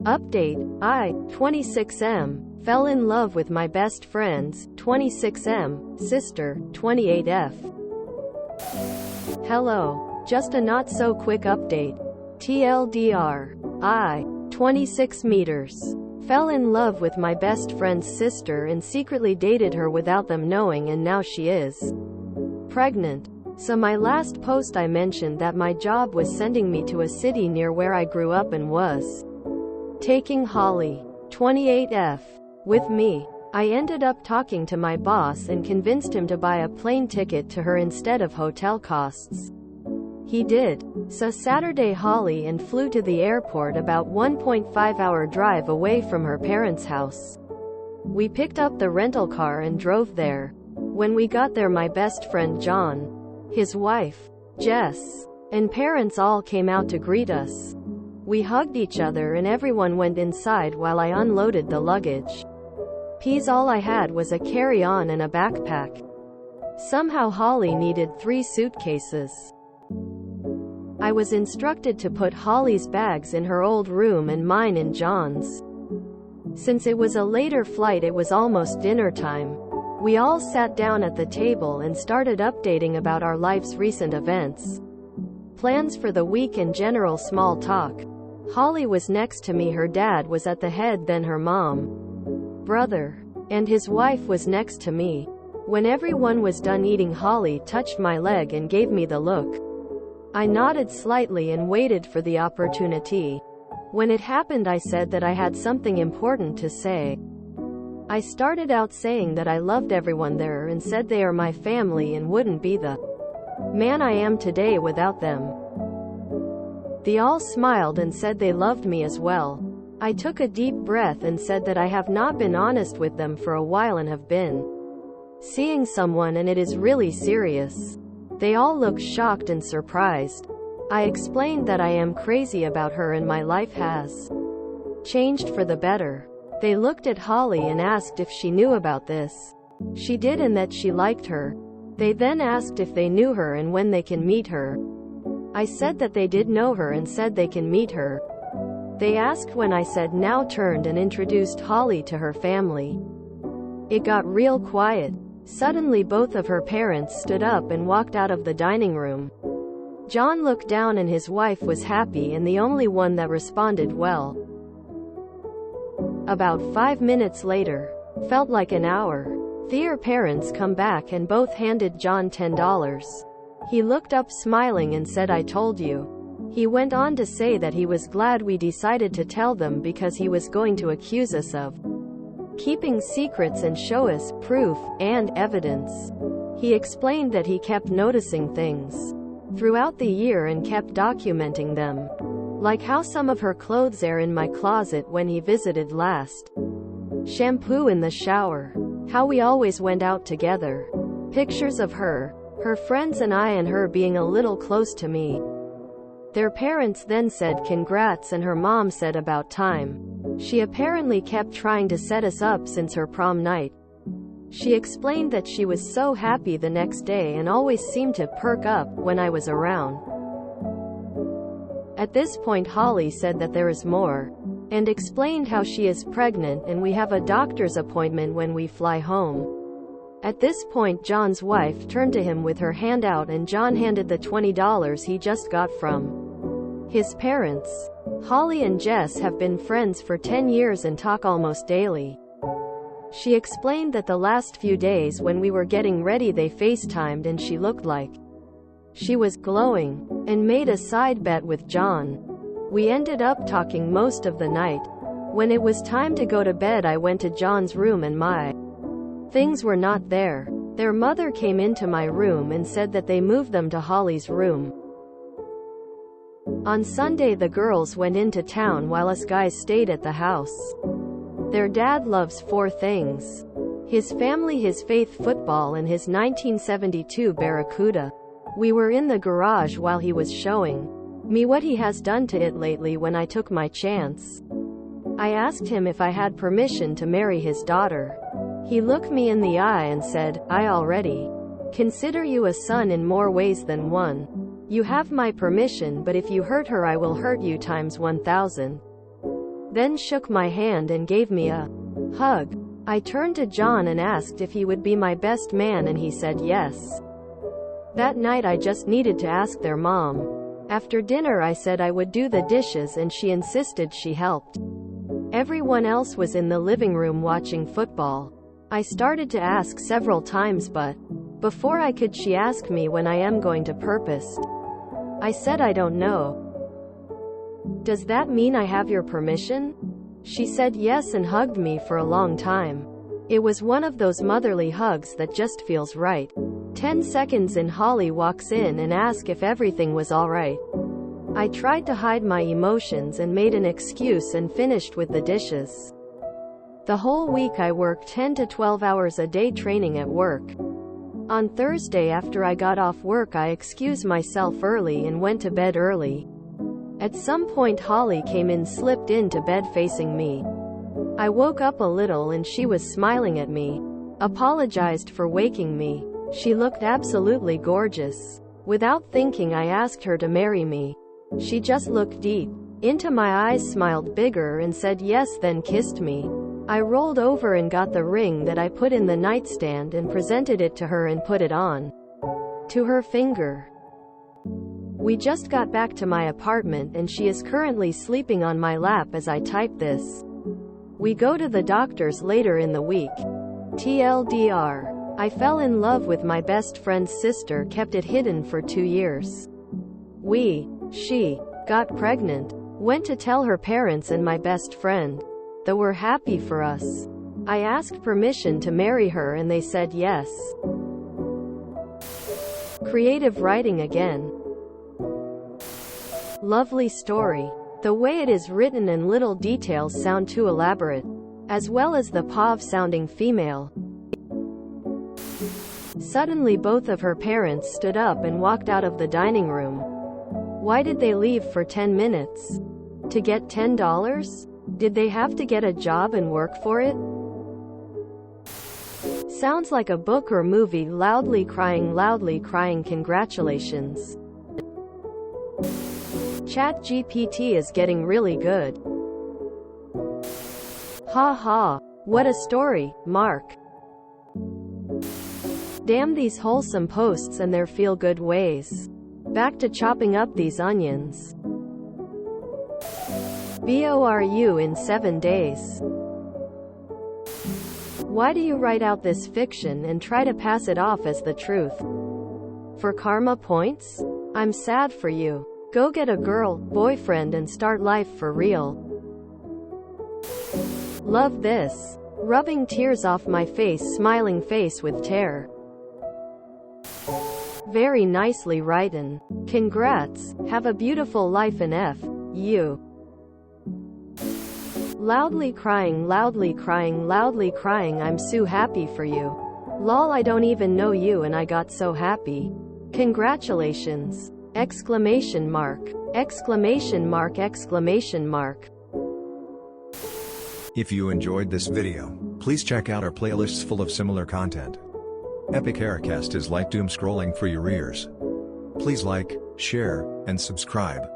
Update: I, 26M, fell in love with my best friend's, 26M, sister, 28F. Hello. Just a not-so-quick update. TLDR. I, 26 meters, fell in love with my best friend's sister and secretly dated her without them knowing, and now she is pregnant. So my last post I mentioned that my job was sending me to a city near where I grew up and was taking Holly, 28F, with me. I ended up talking to my boss and convinced him to buy a plane ticket to her instead of hotel costs. He did. So Saturday Holly and flew to the airport, about 1.5-hour drive away from her parents' house. We picked up the rental car and drove there. When we got there, my best friend John, his wife, Jess, and parents all came out to greet us. We hugged each other and everyone went inside while I unloaded the luggage. All I had was a carry-on and a backpack. Somehow Holly needed 3 suitcases. I was instructed to put Holly's bags in her old room and mine in John's. Since it was a later flight, it was almost dinner time. We all sat down at the table and started updating about our life's recent events, plans for the week, and general small talk. Holly was next to me, her dad was at the head, then her mom, brother, and his wife was next to me. When everyone was done eating, Holly touched my leg and gave me the look. I nodded slightly and waited for the opportunity. When it happened, I said that I had something important to say. I started out saying that I loved everyone there and said they are my family and wouldn't be the man I am today without them. They all smiled and said they loved me as well. I took a deep breath and said that I have not been honest with them for a while and have been seeing someone, and it is really serious. They all looked shocked and surprised. I explained that I am crazy about her and my life has changed for the better. They looked at Holly and asked if she knew about this. She did, and that she liked her. They then asked if they knew her and when they can meet her. I said that they did know her and said they can meet her. They asked when. I said now, turned and introduced Holly to her family. It got real quiet. Suddenly both of her parents stood up and walked out of the dining room. John looked down and his wife was happy and the only one that responded well. About 5 minutes later, felt like an hour, their parents come back and both handed John $10. He looked up smiling and said, "I told you." He went on to say that he was glad we decided to tell them because he was going to accuse us of keeping secrets and show us proof and evidence. He explained that he kept noticing things throughout the year and kept documenting them, like how some of her clothes are in my closet when he visited last, shampoo in the shower, how we always went out together, pictures of her friends and I, and her being a little close to me. Their parents then said congrats, and her mom said about time. She apparently kept trying to set us up since her prom night. She explained that she was so happy the next day and always seemed to perk up when I was around. At this point Holly said that there is more, and explained how she is pregnant and we have a doctor's appointment when we fly home. At this point John's wife turned to him with her hand out and John handed the $20 he just got from his parents. Holly and Jess have been friends for 10 years and talk almost daily. She explained that the last few days when we were getting ready they FaceTimed and she looked like she was glowing, and made a side bet with John. We ended up talking most of the night. When it was time to go to bed I went to John's room and my things were not there. Their mother came into my room and said that they moved them to Holly's room. On Sunday the girls went into town while us guys stayed at the house. Their dad loves 4 things: his family, his faith, football, and his 1972 Barracuda. We were in the garage while he was showing me what he has done to it lately. When I took my chance, I asked him if I had permission to marry his daughter. He looked me in the eye and said, "I already consider you a son in more ways than one. You have my permission, but if you hurt her I will hurt you times 1,000. then shook my hand and gave me a hug. I turned to John and asked if he would be my best man, and he said yes. That night I just needed to ask their mom. After dinner I said I would do the dishes and she insisted she helped. Everyone else was in the living room watching football. I started to ask several times, but before I could, she asked me when I am going to purpose. I said I don't know. Does that mean I have your permission? She said yes and hugged me for a long time. It was one of those motherly hugs that just feels right. 10 seconds in, Holly walks in and asks if everything was alright. I tried to hide my emotions and made an excuse and finished with the dishes. The whole week I worked 10 to 12 hours a day training at work. On Thursday after I got off work I excused myself early and went to bed early. At some point Holly came in, slipped into bed facing me. I woke up a little and she was smiling at me. Apologized for waking me. She looked absolutely gorgeous. Without thinking I asked her to marry me. She just looked deep into my eyes, smiled bigger and said yes, then kissed me. I rolled over and got the ring that I put in the nightstand and presented it to her and put it on to her finger. We just got back to my apartment and she is currently sleeping on my lap as I type this. We go to the doctor's later in the week. TLDR. I fell in love with my best friend's sister, kept it hidden for 2 years. She got pregnant. Went to tell her parents and my best friend. They were happy for us. I asked permission to marry her and they said yes. Creative writing again. Lovely story. The way it is written and little details sound too elaborate, as well as the POV sounding female. Suddenly both of her parents stood up and walked out of the dining room. Why did they leave for 10 minutes? To get $10? Did they have to get a job and work for it? Sounds like a book or movie. Loudly crying, congratulations. ChatGPT is getting really good. Ha ha. What a story, Mark. Damn these wholesome posts and their feel-good ways. Back to chopping up these onions. BORU in 7 days. Why do you write out this fiction and try to pass it off as the truth? For karma points? I'm sad for you. Go get a girl, boyfriend and start life for real. Love this. Rubbing tears off my face, smiling face with terror. Very nicely written. Congrats. Have a beautiful life and F. You. Loudly crying, I'm so happy for you. Lol, I don't even know you and I got so happy. Congratulations. Exclamation mark. Exclamation mark. Exclamation mark. If you enjoyed this video, please check out our playlists full of similar content. Epic Aircast is like doom scrolling for your ears. Please like, share, and subscribe.